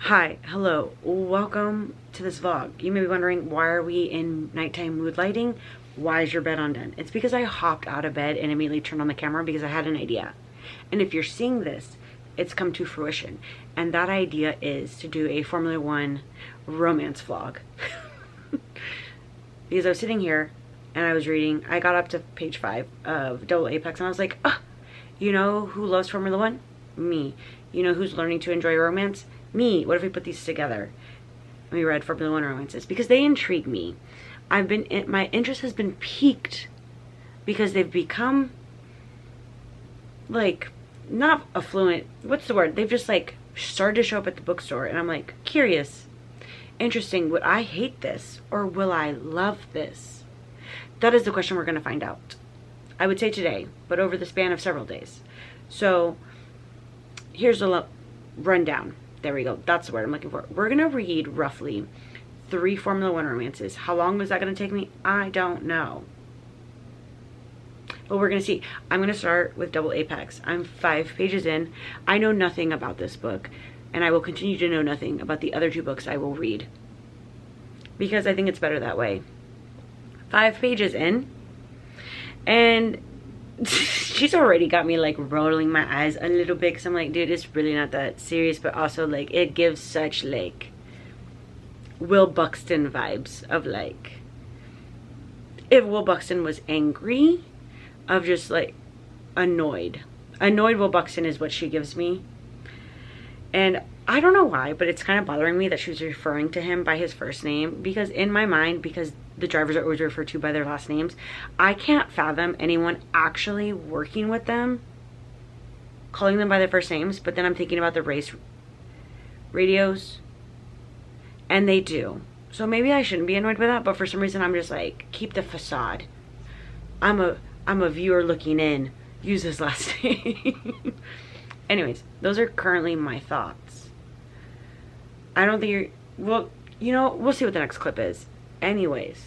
Hi, hello, welcome to this vlog. You may be wondering, why are we in nighttime mood lighting? Why is your bed undone? It's because I hopped out of bed and immediately turned on the camera because I had an idea. And if you're seeing this, it's come to fruition. And that idea is to do a Formula One romance vlog. Because I was sitting here and I was reading, I got up to page 5 of Double Apex and I was like, you know who loves Formula One? Me. You know who's learning to enjoy romance? Me. What if we put these together? And we read Formula One romances because they intrigue me. My interest has been piqued because they've become like, not affluent, what's the word? They've just like started to show up at the bookstore and I'm like, curious, interesting, would I hate this or will I love this? That is the question we're going to find out. I would say today, but over the span of several days. So here's a rundown. There we go. That's the word I'm looking for. We're going to read roughly 3 Formula One romances. How long was that going to take me? I don't know. But we're going to see. I'm going to start with Double Apex. I'm 5 pages in. I know nothing about this book, and I will continue to know nothing about the other 2 books I will read. Because I think it's better that way. 5 pages in, and she's already got me like rolling my eyes a little bit because I'm like, dude, it's really not that serious, but also like it gives such like Will Buxton vibes of like if Will Buxton was angry, of just like annoyed Will Buxton is what she gives me. And I don't know why, but it's kind of bothering me that she was referring to him by his first name, because in my mind, because the drivers are always referred to by their last names, I can't fathom anyone actually working with them calling them by their first names. But then I'm thinking about the race radios and they do. So maybe I shouldn't be annoyed with that, but for some reason I'm just like, keep the facade. I'm a viewer looking in. Use his last name. Anyways, those are currently my thoughts. I don't think you're, well, you know, we'll see what the next clip is. Anyways,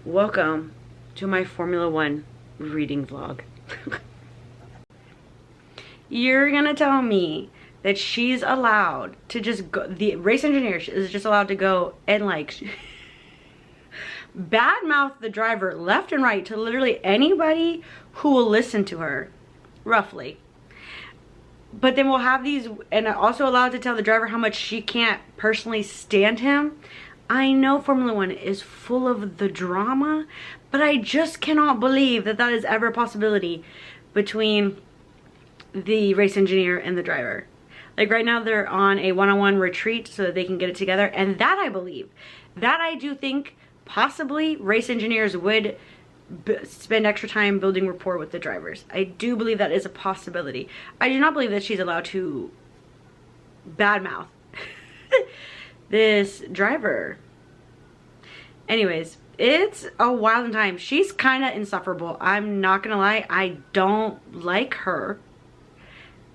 welcome to my Formula One reading vlog. You're gonna tell me that she's allowed to just go, the race engineer is just allowed to go and like badmouth the driver left and right to literally anybody who will listen to her, roughly. But then we'll have these, and also allowed to tell the driver how much she can't personally stand him. I know Formula One is full of the drama, but I just cannot believe that that is ever a possibility between the race engineer and the driver. Like right now they're on a one-on-one retreat so that they can get it together, and that I believe, that I do think possibly race engineers would spend extra time building rapport with the drivers. I do believe that is a possibility. I do not believe that she's allowed to badmouth this driver. Anyways, it's a wild time. She's kind of insufferable. I'm not gonna lie. I don't like her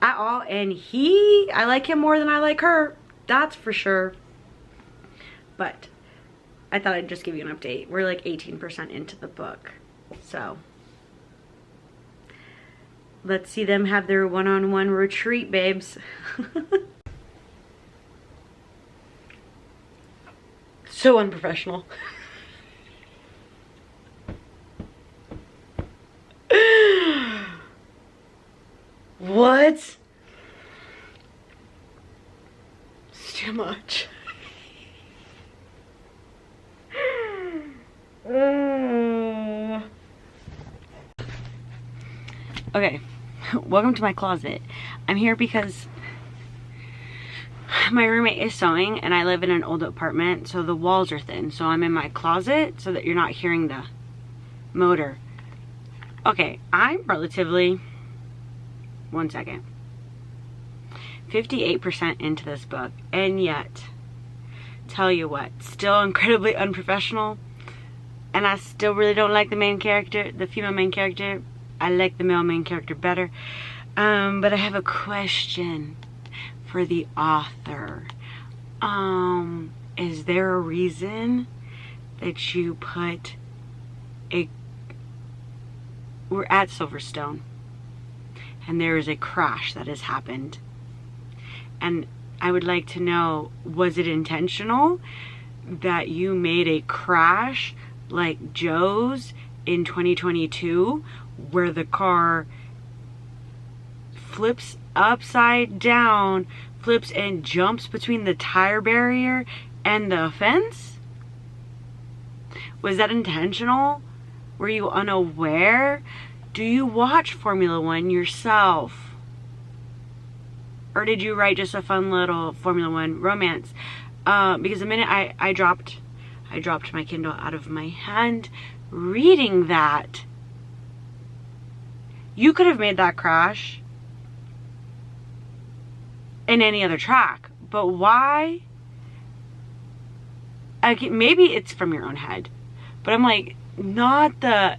at all, and I like him more than I like her. That's for sure. But I thought I'd just give you an update. We're like 18% into the book. So let's see them have their one-on-one retreat, babes. So unprofessional. What? It's too much. Okay, welcome to my closet. I'm here because my roommate is sewing and I live in an old apartment, so the walls are thin. So I'm in my closet so that you're not hearing the motor. Okay, I'm relatively, 1 second, 58% into this book, and yet, tell you what, still incredibly unprofessional. And I still really don't like the main character, the female main character. I like the male main character better. But I have a question for the author. Is there a reason that you put we're at Silverstone and there is a crash that has happened, and I would like to know, was it intentional that you made a crash like Joe's in 2022 where the car flips upside down, flips and jumps between the tire barrier and the fence? Was that intentional? Were you unaware? Do you watch Formula One yourself? Or did you write just a fun little Formula One romance? Because the minute I dropped my Kindle out of my hand reading that, you could have made that crash in any other track. But why? Maybe it's from your own head. But I'm like, not the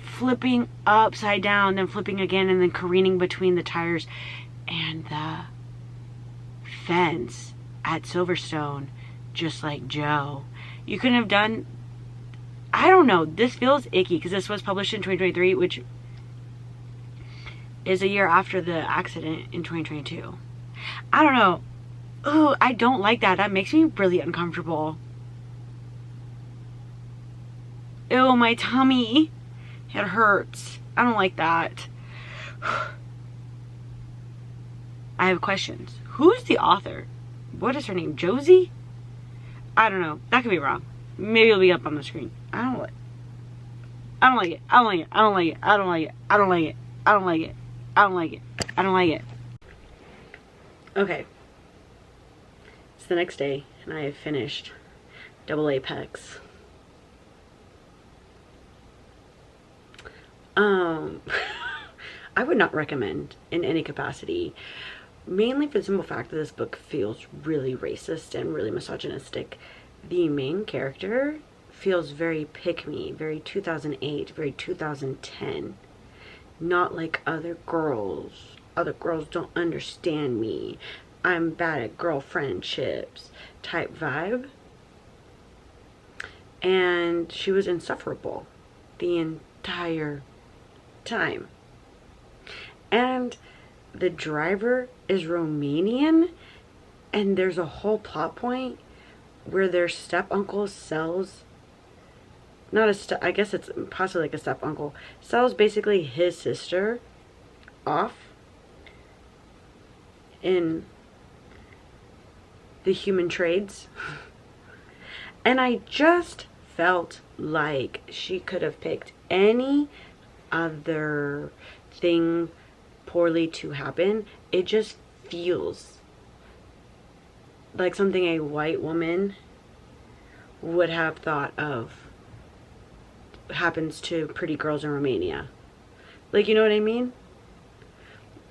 flipping upside down, then flipping again, and then careening between the tires and the fence at Silverstone, just like Joe. You couldn't have done, I don't know, this feels icky because this was published in 2023, which is a year after the accident in 2022. I don't know. Ooh, I don't like that. That makes me really uncomfortable. Ew, my tummy. It hurts. I don't like that. I have questions. Who's the author? What is her name? Josie? I don't know. That could be wrong. Maybe it'll be up on the screen. I don't like it. I don't like it. I don't like it. I don't like it. I don't like it. I don't like it. I don't like it. I don't like it. I don't like it. Okay. It's the next day and I have finished Double Apex. I would not recommend in any capacity, mainly for the simple fact that this book feels really racist and really misogynistic. The main character feels very pick-me, very 2008, very 2010. Not like other girls. Other girls don't understand me. I'm bad at girl friendships type vibe. And she was insufferable the entire time. And the driver is Romanian, and there's a whole plot point where their step uncle sells, I guess it's possibly like a step uncle, sells basically his sister off in the human trades. And I just felt like she could have picked any other thing poorly to happen. It just feels like something a white woman would have thought of happens to pretty girls in Romania. Like, you know what I mean?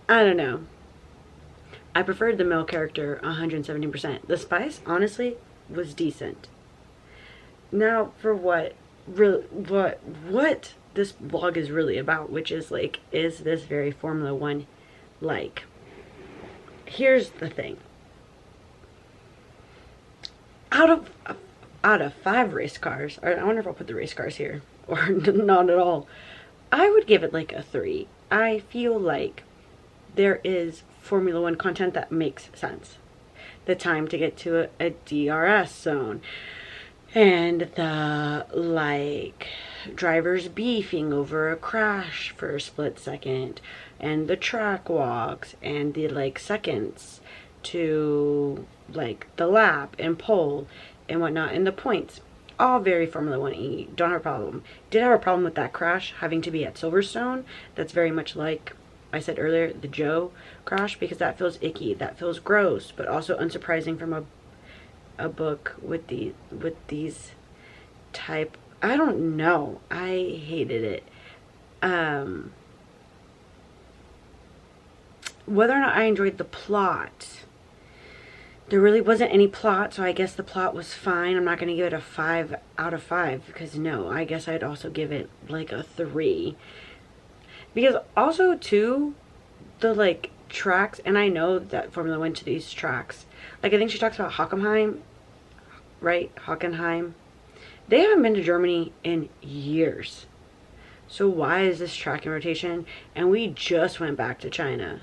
I don't know. I preferred the male character 170%. The spice, honestly, was decent. Now for what this vlog is really about, which is like, is this very Formula One like? Here's the thing. Out of 5 race cars, or I wonder if I'll put the race cars here, or not at all, I would give it like a 3. I feel like there is Formula One content that makes sense. The time to get to a DRS zone, and the like drivers beefing over a crash for a split second, and the track walks, and the like seconds to like the lap and pole and whatnot, and the points, all very Formula 1-y. Don't have a problem. Did have a problem with that crash having to be at Silverstone. That's very much like I said earlier, the Joe crash, because that feels icky, that feels gross, but also unsurprising from a book with these type, I don't know, I hated it. Whether or not I enjoyed the plot, there really wasn't any plot, so I guess the plot was fine. I'm not going to give it a 5 out of 5, because no, I guess I'd also give it like a 3. Because also too, the like tracks, and I know that Formula went to these tracks, like I think she talks about Hockenheim, right? Hockenheim. They haven't been to Germany in years. So why is this track in rotation? And we just went back to China.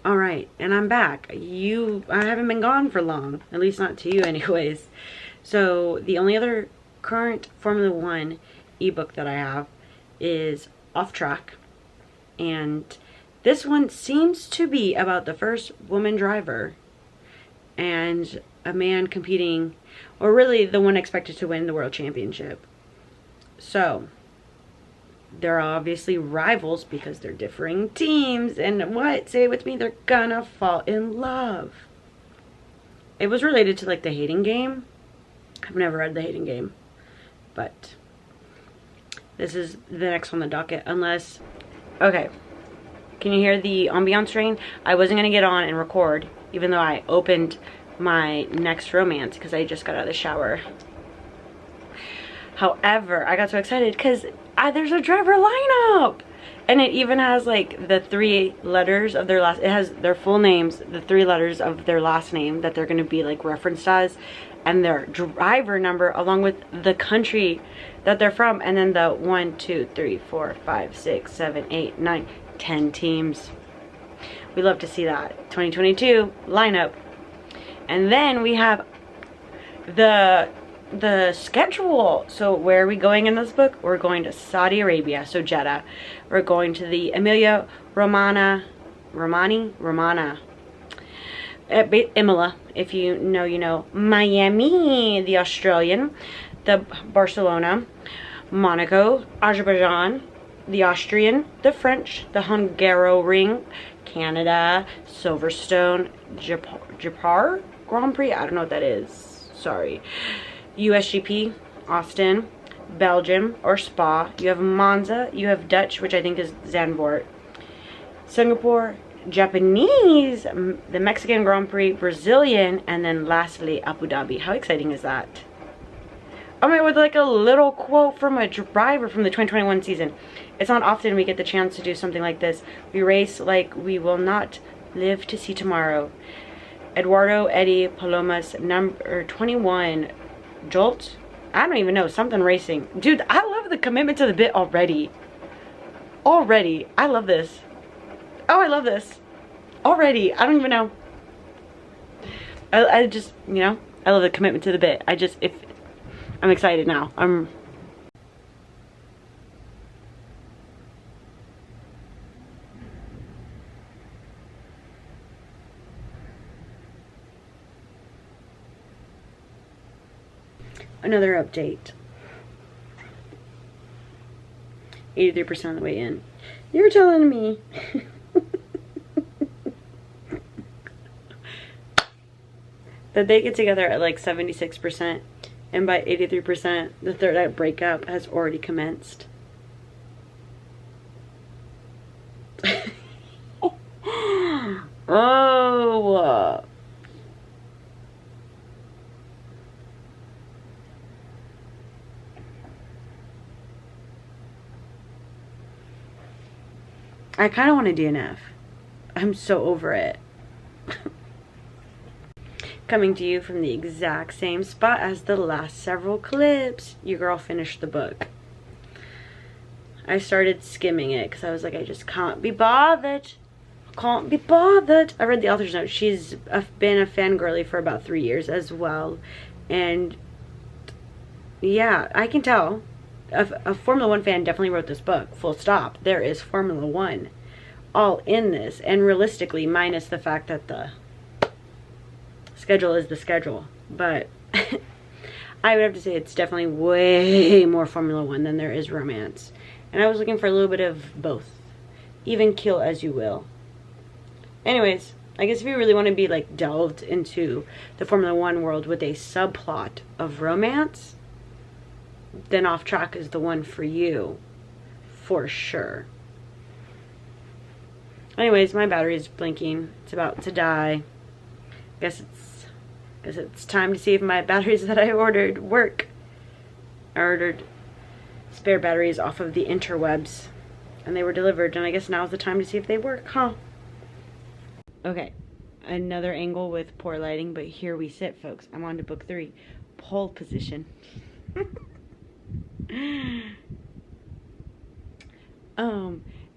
All right, and I'm back. I haven't been gone for long, at least not to you anyways. So the only other current Formula One ebook that I have is Off Track. And this one seems to be about the first woman driver and a man competing, or really the one expected to win the world championship. So they're obviously rivals because they're differing teams, and what? Say it with me, they're gonna fall in love. It was related to like the Hating Game. I've never read the Hating Game, but this is the next on the docket, unless, okay, can you hear the ambiance train? I wasn't gonna get on and record, even though I opened my next romance because I just got out of the shower. However, I got so excited because there's a driver lineup, and it even has like the 3 letters of their last, it has their full names, the 3 letters of their last name that they're going to be like referenced as, and their driver number along with the country that they're from, and then the 1, 2, 3, 4, 5, 6, 7, 8, 9, 10 teams. We love to see that 2022 lineup. And then we have the schedule. So where are we going in this book? We're going to Saudi Arabia, so Jeddah. We're going to the Emilia Romana, Imola, if you know, you know. Miami, the Australian, the Barcelona, Monaco, Azerbaijan, the Austrian, the French, the Hungaroring, Canada, Silverstone, Japan Grand Prix, I don't know what that is, sorry. USGP, Austin, Belgium, or Spa. You have Monza, you have Dutch, which I think is Zandvoort, Singapore, Japanese, the Mexican Grand Prix, Brazilian, and then lastly, Abu Dhabi. How exciting is that? Oh my, with like a little quote from a driver from the 2021 season. It's not often we get the chance to do something like this. We race like we will not live to see tomorrow. Eduardo Eddie Palomas, number 21, Jolt. I don't even know, something racing. Dude, I love the commitment to the bit already. Already, I love this. Oh, I love this. Already, I don't even know. I just, you know, I love the commitment to the bit. I'm excited now. Another update. 83% of the way in. You're telling me. That they get together at like 76%, and by 83%, the third act breakup has already commenced. Oh. I kind of want a DNF. I'm so over it. Coming to you from the exact same spot as the last several clips. Your girl finished the book. I started skimming it because I was like, I just can't be bothered. Can't be bothered. I read the author's note. She's been a fangirly for about 3 years as well. And yeah, I can tell. A Formula One fan definitely wrote this book, full stop. There is Formula One all in this, and realistically, minus the fact that the schedule is the schedule. But I would have to say it's definitely way more Formula One than there is romance. And I was looking for a little bit of both. Even keel as you will. Anyways, I guess if you really want to be like delved into the Formula One world with a subplot of romance, then Off Track is the one for you, for sure. Anyways, my battery is blinking. It's about to die. Guess it's time to see if my batteries that I ordered work. I ordered spare batteries off of the interwebs, and they were delivered, and I guess now's the time to see if they work, huh? Okay, another angle with poor lighting, but here we sit, folks. I'm on to book 3, pole position.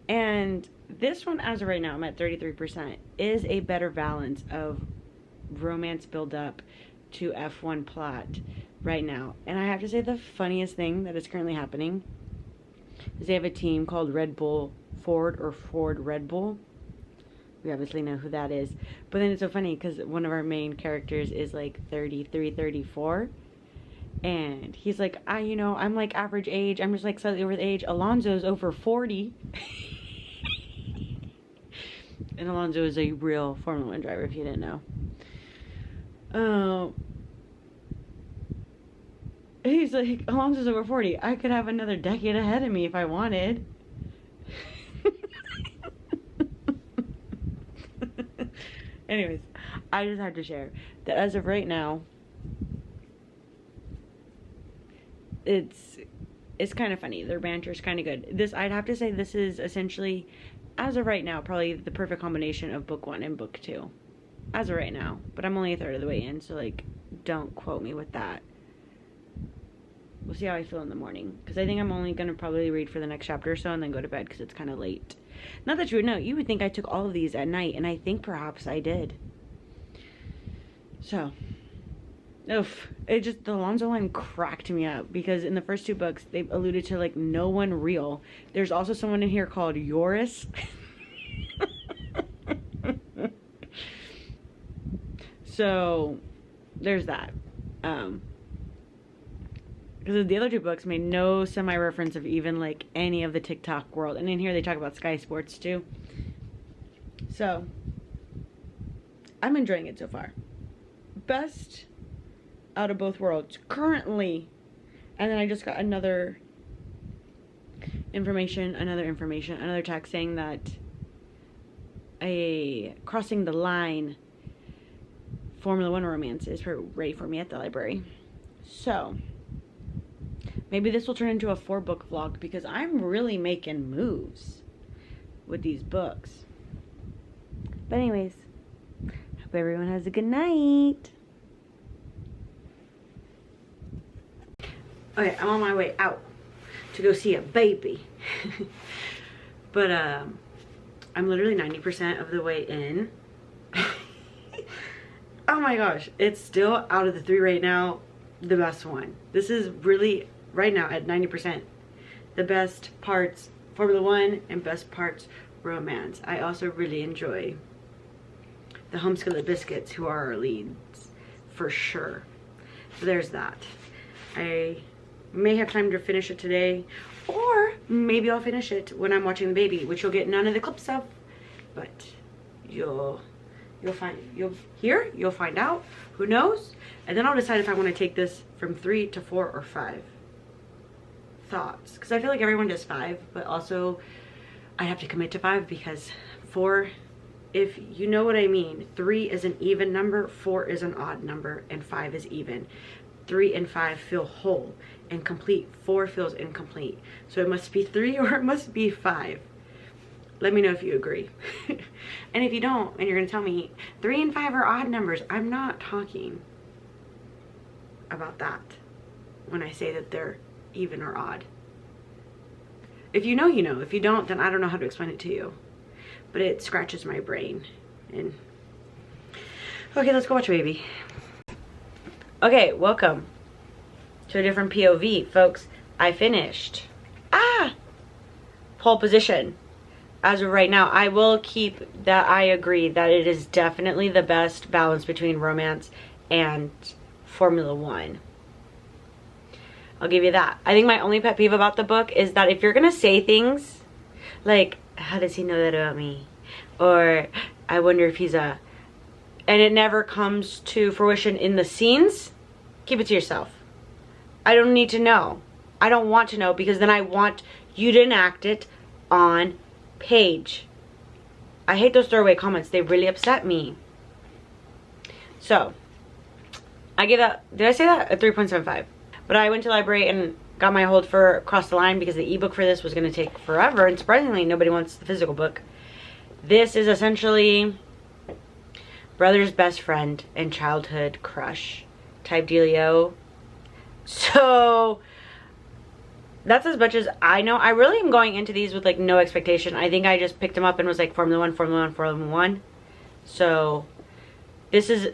And this one, as of right now, I'm at 33%, is a better balance of romance build up to F1 plot right now. And I have to say, the funniest thing that is currently happening is they have a team called Red Bull Ford, or Ford Red Bull. We obviously know who that is. But then it's so funny because one of our main characters is like 33, 34. And he's like, I'm like average age. I'm just like slightly over the age. Alonso's over 40. And Alonso is a real Formula 1 driver, if you didn't know. He's like, Alonso's over 40. I could have another decade ahead of me if I wanted. Anyways, I just had to share that as of right now, it's kind of funny. Their banter's kind of good. I'd have to say this is essentially, as of right now, probably the perfect combination of book 1 and book 2. As of right now. But I'm only a third of the way in, so like, don't quote me with that. We'll see how I feel in the morning. Because I think I'm only going to probably read for the next chapter or so and then go to bed because it's kind of late. Not that you would know. You would think I took all of these at night, and I think perhaps I did. So, the Alonso line cracked me up, because in the first 2 books, they've alluded to, like, no one real. There's also someone in here called Yoris. So, there's that. Because the other 2 books made no semi-reference of even, like, any of the TikTok world. And in here they talk about Sky Sports, too. So, I'm enjoying it so far. Best out of both worlds currently. And then I just got another text saying that a Crossing the Line Formula 1 romance is ready for me at the library. So, maybe this will turn into a 4-book vlog, because I'm really making moves with these books. But anyways, hope everyone has a good night. Okay, I'm on my way out to go see a baby. But I'm literally 90% of the way in. Oh my gosh, it's still, out of the 3 right now, the best one. This is really, right now, at 90%, the best parts Formula 1 and best parts romance. I also really enjoy the Home Skillet Biscuits, who are our leads, for sure. So there's that. I may have time to finish it today, or maybe I'll finish it when I'm watching the baby, which you'll get none of the clips of, but you'll find out, who knows, and then I'll decide if I want to take this from 3 to 4 or 5 thoughts, because I feel like everyone does 5, but also I have to commit to 5, because 4, if you know what I mean, 3 is an even number, 4 is an odd number, and 5 is even. 3 and 5 feel whole and complete. 4 feels incomplete. So it must be 3 or it must be 5. Let me know if you agree. And if you don't, and you're going to tell me 3 and 5 are odd numbers, I'm not talking about that when I say that they're even or odd. If you know, you know. If you don't, then I don't know how to explain it to you. But it scratches my brain. And okay, let's go watch baby. Okay, welcome to a different POV, folks. I finished. Pole position. As of right now, I will keep that. I agree that it is definitely the best balance between romance and Formula 1. I'll give you that. I think my only pet peeve about the book is that if you're gonna say things like, how does he know that about me? Or, I wonder if he's a... and it never comes to fruition in the scenes, keep it to yourself. I don't need to know. I don't want to know, because then I want you to enact it on page. I hate those throwaway comments. They really upset me. So, I give that, did I say that? A 3.75. But I went to the library and got my hold for Across the Line, because the ebook for this was going to take forever, and surprisingly nobody wants the physical book. This is essentially brother's best friend and childhood crush type dealio. So that's as much as I know. I really am going into these with like no expectation. I think I just picked them up and was like Formula One, Formula One, Formula One. So this is,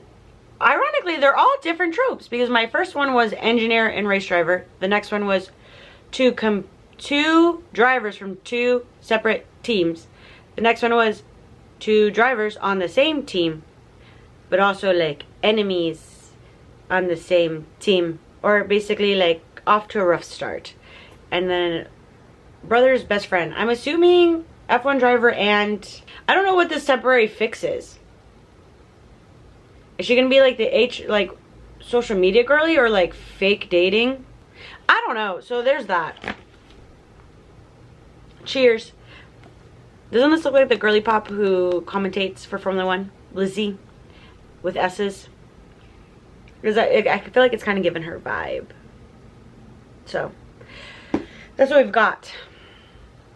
ironically, they're all different tropes, because my first one was engineer and race driver. The next one was two drivers from two separate teams. The next one was two drivers on the same team, but also like enemies on the same team, or basically like off to a rough start. And then brother's best friend. I'm assuming F1 driver, and I don't know what this temporary fix is. Is she gonna be like like social media girly, or like fake dating? I don't know. So there's that. Cheers. Doesn't this look like the girly pop who commentates for Formula One? Lizzie with S's. Because I feel like it's kind of giving her vibe. So that's what we've got.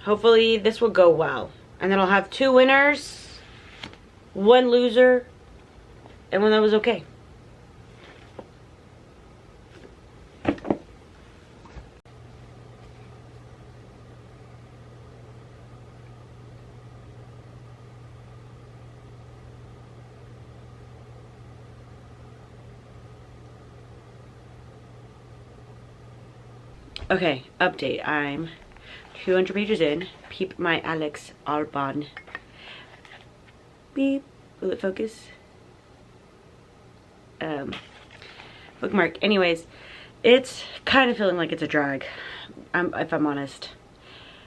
Hopefully this will go well. And then I'll have 2 winners, 1 loser, and one that was okay. Okay, update. I'm 200 pages in. Peep my Alex Albon. Beep. Will it focus? Bookmark. Anyways, it's kind of feeling like it's a drag, if I'm honest.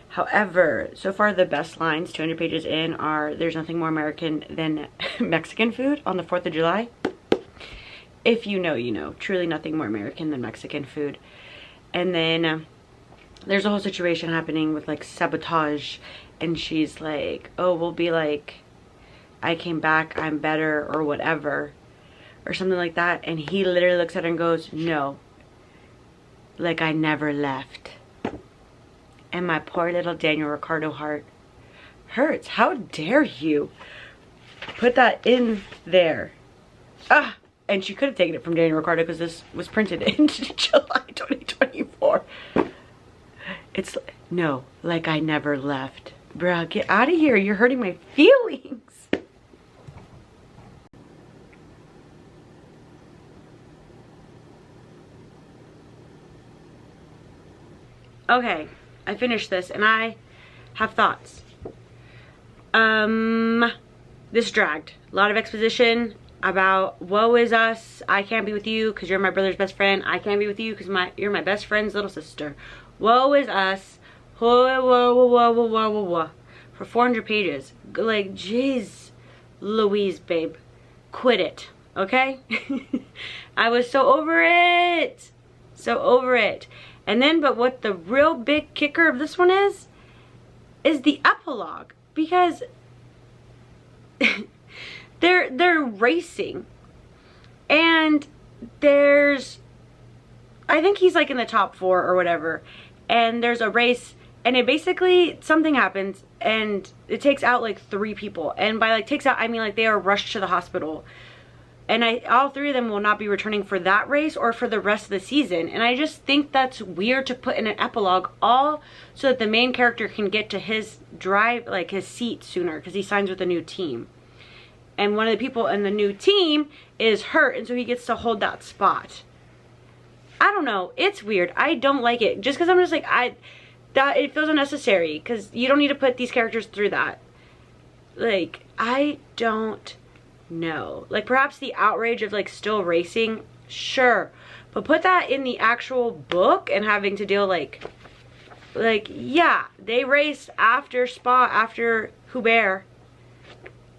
However, so far the best lines 200 pages in are, there's nothing more American than Mexican food on the 4th of July. If you know, you know. Truly nothing more American than Mexican food. And then there's a whole situation happening with like sabotage, and she's like, oh, we'll be like, I came back, I'm better, or whatever, or something like that. And he literally looks at her and goes, no, like I never left. And my poor little Daniel Ricciardo heart hurts. How dare you put that in there? Ah. And she could have taken it from Daniel Ricciardo, because this was printed in July 2024. It's, no, like I never left. Bruh, get out of here. You're hurting my feelings. Okay, I finished this and I have thoughts. This dragged. A lot of exposition about woe is us, I can't be with you because you're my brother's best friend, I can't be with you because you're my best friend's little sister. Woe is us. Whoa, whoa, whoa, whoa, whoa, whoa, whoa. For 400 pages. Like, jeez Louise, babe. Quit it, okay? I was so over it. So over it. And then, but what the real big kicker of this one is the epilogue. Because they're racing, and there's, I think he's like in the top 4 or whatever, and there's a race, and it basically, something happens and it takes out like 3 people, and by like takes out I mean like they are rushed to the hospital, and all 3 of them will not be returning for that race or for the rest of the season. And I just think that's weird to put in an epilogue, all so that the main character can get to his drive, like his seat sooner, because he signs with a new team. And one of the people in the new team is hurt, and so he gets to hold that spot. I don't know. It's weird. I don't like it. Just because I'm just like, that it feels unnecessary, because you don't need to put these characters through that. Like, I don't know. Like, perhaps the outrage of like still racing, sure. But put that in the actual book and having to deal like, yeah, they raced after Spa, after Hubert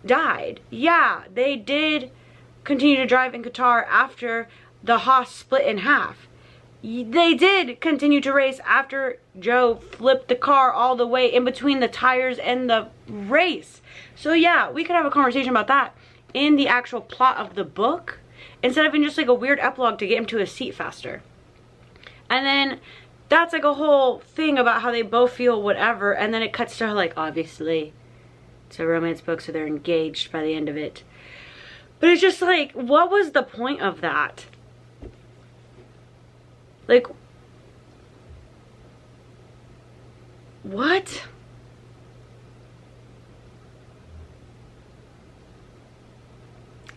died. Yeah, they did continue to drive in Qatar after the Haas split in half. They did continue to race after Joe flipped the car all the way in between the tires and the race. So yeah, we could have a conversation about that in the actual plot of the book, instead of in just like a weird epilogue to get him to his seat faster. And then that's like a whole thing about how they both feel whatever, and then it cuts to like, obviously it's a romance book, so they're engaged by the end of it. But it's just like, what was the point of that? Like, What?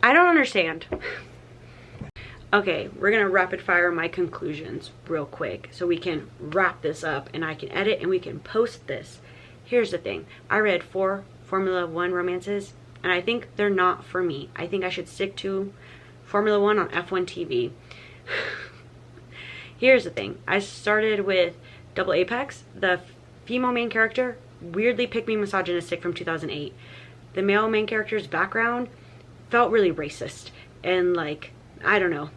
I don't understand. Okay, we're gonna rapid fire my conclusions real quick so we can wrap this up and I can edit and we can post this. Here's the thing. I read 4 Formula One romances and I think they're not for me. I think I should stick to Formula One on F1 TV. Here's the thing. I started with Double Apex. The female main character weirdly picked me misogynistic from 2008. The male main character's background felt really racist and like, I don't know,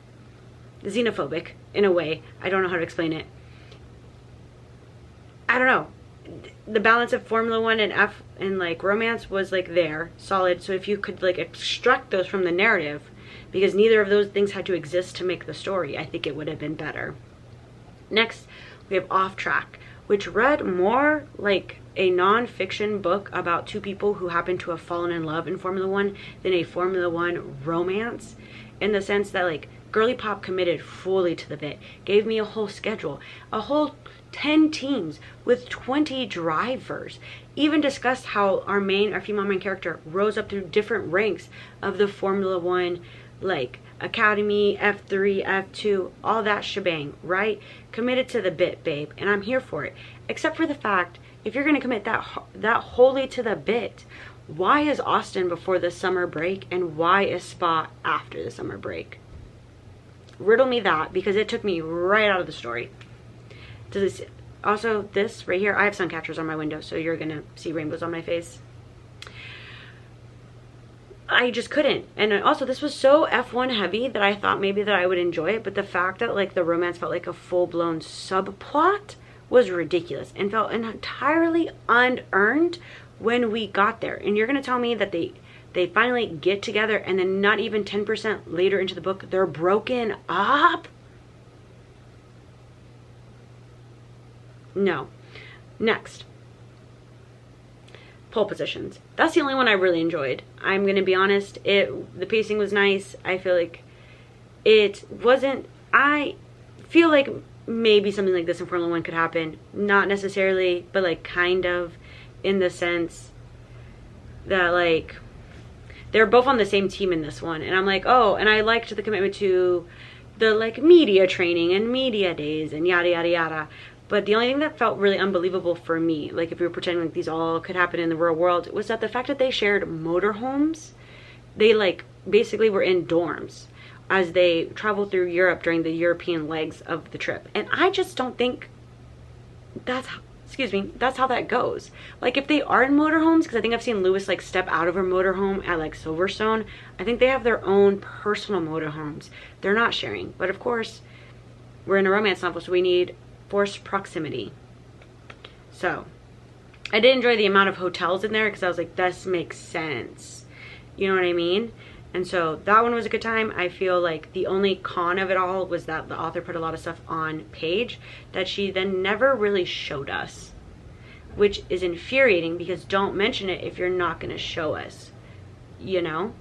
xenophobic in a way. I don't know how to explain it. I don't know. The balance of Formula One and F and like romance was like there, solid. So if you could like extract those from the narrative, because neither of those things had to exist to make the story, I think it would have been better. Next, we have Off Track, which read more like a non-fiction book about 2 people who happen to have fallen in love in Formula One than a Formula One romance, in the sense that like Girly Pop committed fully to the bit, gave me a whole schedule, a whole 10 teams with 20 drivers, even discussed how our female main character rose up through different ranks of the Formula One, like Academy, F3, F2, all that shebang, right? Committed to the bit, babe, and I'm here for it. Except for the fact, if you're gonna commit that wholly to the bit, why is Austin before the summer break and why is Spa after the summer break? Riddle me that, because it took me right out of the story. Also, this right here, I have sun catchers on my window, so you're gonna see rainbows on my face. I just couldn't. And also, this was so F1 heavy that I thought maybe that I would enjoy it, but the fact that like the romance felt like a full-blown subplot was ridiculous and felt entirely unearned when we got there. And you're gonna tell me that they finally get together and then not even 10% later into the book they're broken up? No. Next, pole positions. That's the only one I really enjoyed. I'm gonna be honest, the pacing was nice. I feel like it wasn't, I feel like maybe something like this in Formula One could happen. Not necessarily, but like kind of, in the sense that like they're both on the same team in this one, and I'm like, oh, and I liked the commitment to the like media training and media days and yada yada yada. But the only thing that felt really unbelievable for me, like if we were pretending like these all could happen in the real world, was that the fact that they shared motorhomes. They like basically were in dorms as they traveled through Europe during the European legs of the trip. And I just don't think that's how that goes. Like if they are in motorhomes, because I think I've seen Lewis like step out of her motorhome at like Silverstone, I think they have their own personal motorhomes. They're not sharing. But of course, we're in a romance novel, so we need forced proximity. So I did enjoy the amount of hotels in there, because I was like, this makes sense. You know what I mean? And so that one was a good time. I feel like the only con of it all was that the author put a lot of stuff on page that she then never really showed us, which is infuriating, because don't mention it if you're not going to show us, you know?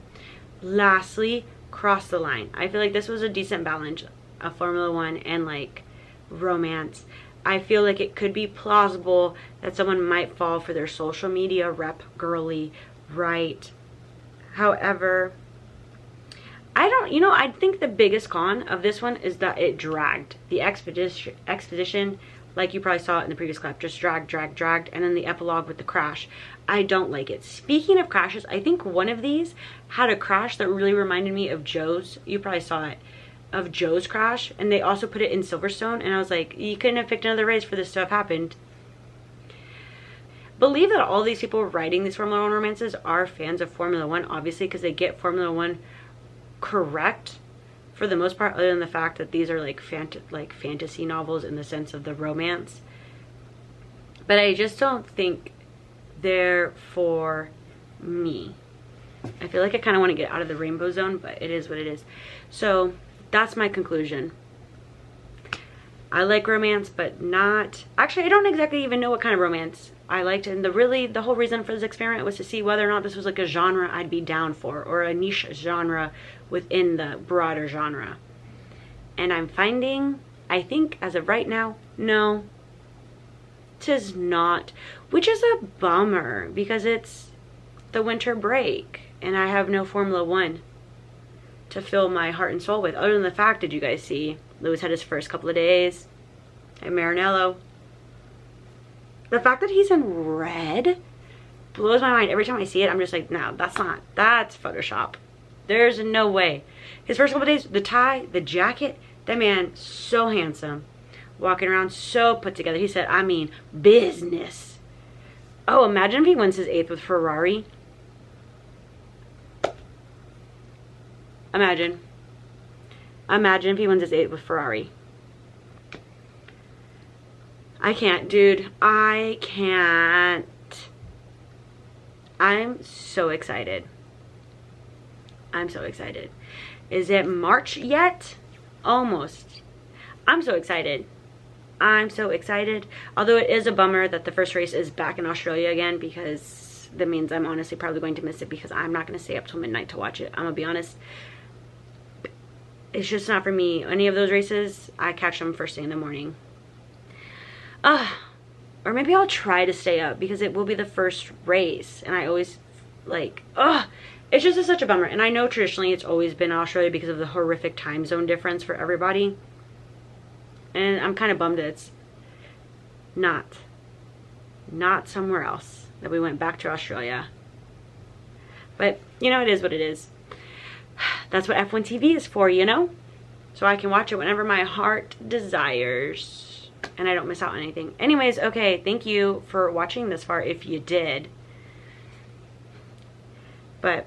Lastly, Cross the Line. I feel like this was a decent balance of Formula One and like romance. I feel like it could be plausible that someone might fall for their social media rep girly, right? However, I think the biggest con of this one is that it dragged. The exposition, like you probably saw it in the previous clip, just dragged, and then the epilogue with the crash. I don't like it. Speaking of crashes, I think one of these had a crash that really reminded me of Joe's. You probably saw it, of Joe's crash, and they also put it in Silverstone, and I was like, you couldn't have picked another race for this to have happened. Believe that all these people writing these Formula One romances are fans of Formula One, obviously, because they get Formula One correct for the most part, other than the fact that these are like fantasy novels in the sense of the romance. But I just don't think they're for me. I feel like I kind of want to get out of the rainbow zone, but it is what it is. So that's my conclusion. I like romance, but not, actually I don't exactly even know what kind of romance I liked. And the whole reason for this experiment was to see whether or not this was like a genre I'd be down for, or a niche genre within the broader genre. And I'm finding, I think as of right now, no. tis not, which is a bummer because it's the winter break and I have no Formula One to fill my heart and soul with. Other than the fact, did you guys see Lewis had his first couple of days at Maranello? The fact that he's in red blows my mind. Every time I see it, I'm just like, no, that's Photoshop. There's no way. His first couple of days, the tie, the jacket, that man, so handsome. Walking around so put together. He said, I mean, business. Oh, imagine if he wins his 8th with Ferrari. Imagine if he wins his 8th with Ferrari. I can't, dude. I can't. I'm so excited. I'm so excited. Is it March yet? Almost. I'm so excited. I'm so excited. Although it is a bummer that the first race is back in Australia again, because that means I'm honestly probably going to miss it because I'm not going to stay up till midnight to watch it. I'm going to be honest. It's just not for me. Any of those races, I catch them first thing in the morning. Or maybe I'll try to stay up because it will be the first race. And I always like, it's just such a bummer. And I know traditionally it's always been Australia because of the horrific time zone difference for everybody. And I'm kind of bummed that it's not somewhere else, that we went back to Australia. But, you know, it is what it is. That's what F1 TV is for, you know? So I can watch it whenever my heart desires. And I don't miss out on anything. Anyways, okay, thank you for watching this far if you did. But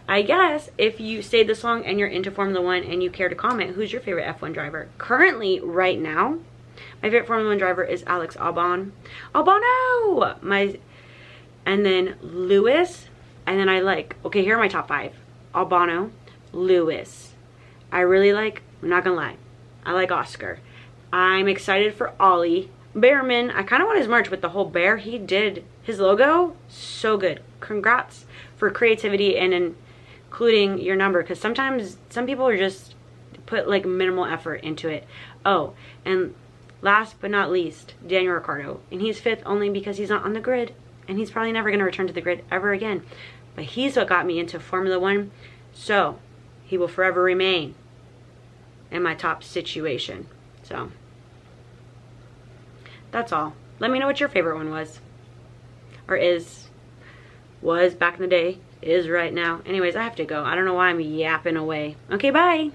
I guess if you stayed this long and you're into Formula One and you care to comment, who's your favorite F1 driver? Currently, right now, my favorite Formula One driver is Alex Albon. Albano! And then Lewis. And then I like, okay, here are my top 5. Albano, Lewis. I really like, I'm not gonna lie, I like Oscar. I'm excited for Ollie. Bearman, I kind of want his merch with the whole bear. He did his logo so good. Congrats for creativity and including your number, because sometimes some people are just put like minimal effort into it. Oh, and last but not least, Daniel Ricciardo, and he's 5th only because he's not on the grid, and he's probably never going to return to the grid ever again. But he's what got me into Formula One, so he will forever remain in my top situation. So that's all. Let me know what your favorite one was, or was back in the day, is right now. Anyways, I have to go. I don't know why I'm yapping away. Okay, bye.